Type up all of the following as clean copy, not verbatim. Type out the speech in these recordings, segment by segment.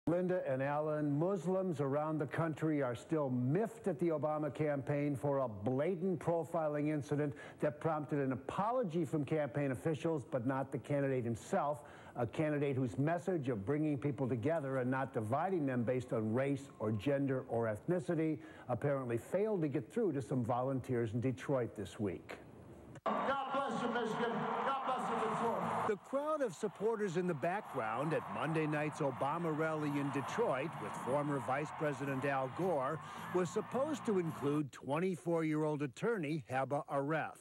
Linda and Alan, Muslims around the country are still miffed at the Obama campaign for a blatant profiling incident that prompted an apology from campaign officials, but not the candidate himself, a candidate whose message of bringing people together and not dividing them based on race or gender or ethnicity apparently failed to get through to some volunteers in Detroit this week. God bless you, Michigan. God bless you, Detroit. The crowd of supporters in the background at Monday night's Obama rally in Detroit with former Vice President Al Gore was supposed to include 24-year-old attorney Heba Aref.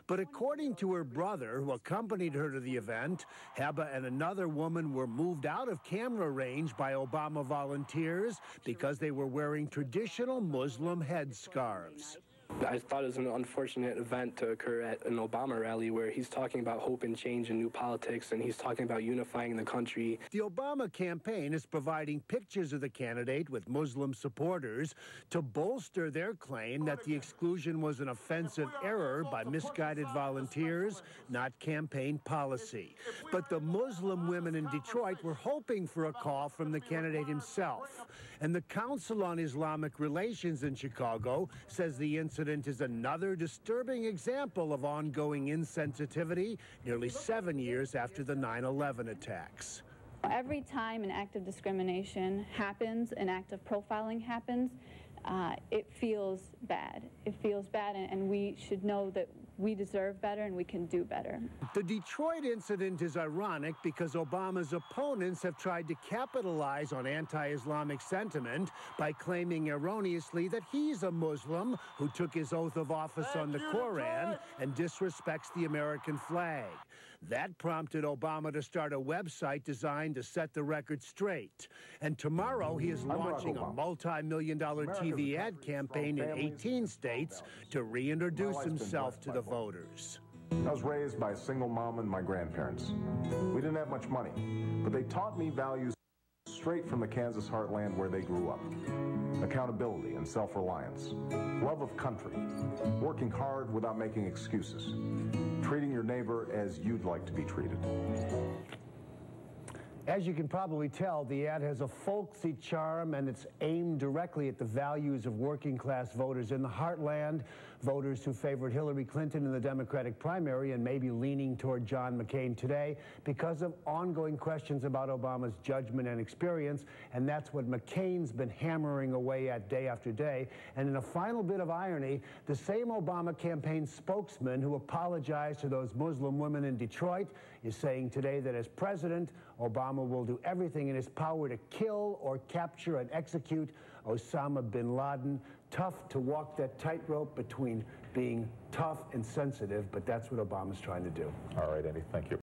But according to her brother, who accompanied her to the event, Heba and another woman were moved out of camera range by Obama volunteers because they were wearing traditional Muslim headscarves. I thought it was an unfortunate event to occur at an Obama rally where he's talking about hope and change and new politics, and he's talking about unifying the country. The Obama campaign is providing pictures of the candidate with Muslim supporters to bolster their claim that the exclusion was an offensive error by misguided volunteers, not campaign policy. But the Muslim women in Detroit were hoping for a call from the candidate himself. And the Council on Islamic Relations in Chicago says the incident is another disturbing example of ongoing insensitivity nearly 7 years after the 9/11 attacks. Every time an act of discrimination happens, an act of profiling happens, it feels bad. It feels bad, and we should know that we deserve better and we can do better. The Detroit incident is ironic because Obama's opponents have tried to capitalize on anti-Islamic sentiment by claiming erroneously that he's a Muslim who took his oath of office on the Koran and disrespects the American flag. That prompted Obama to start a website designed to set the record straight. And tomorrow he is launching a multi-million-dollar TV ad campaign in 18 states to reintroduce himself to the voters. I was raised by a single mom and my grandparents. We didn't have much money, but they taught me values straight from the Kansas heartland where they grew up. Accountability and self-reliance, love of country, working hard without making excuses, treating your neighbor as you'd like to be treated. As you can probably tell, the ad has a folksy charm, and it's aimed directly at the values of working-class voters in the heartland, voters who favored Hillary Clinton in the Democratic primary and may be leaning toward John McCain today because of ongoing questions about Obama's judgment and experience, and that's what McCain's been hammering away at day after day. And in a final bit of irony, the same Obama campaign spokesman who apologized to those Muslim women in Detroit is saying today that as president, Obama will do everything in his power to kill or capture and execute Osama bin Laden. Tough to walk that tightrope between being tough and sensitive, but that's what Obama's trying to do. All right, Andy, thank you.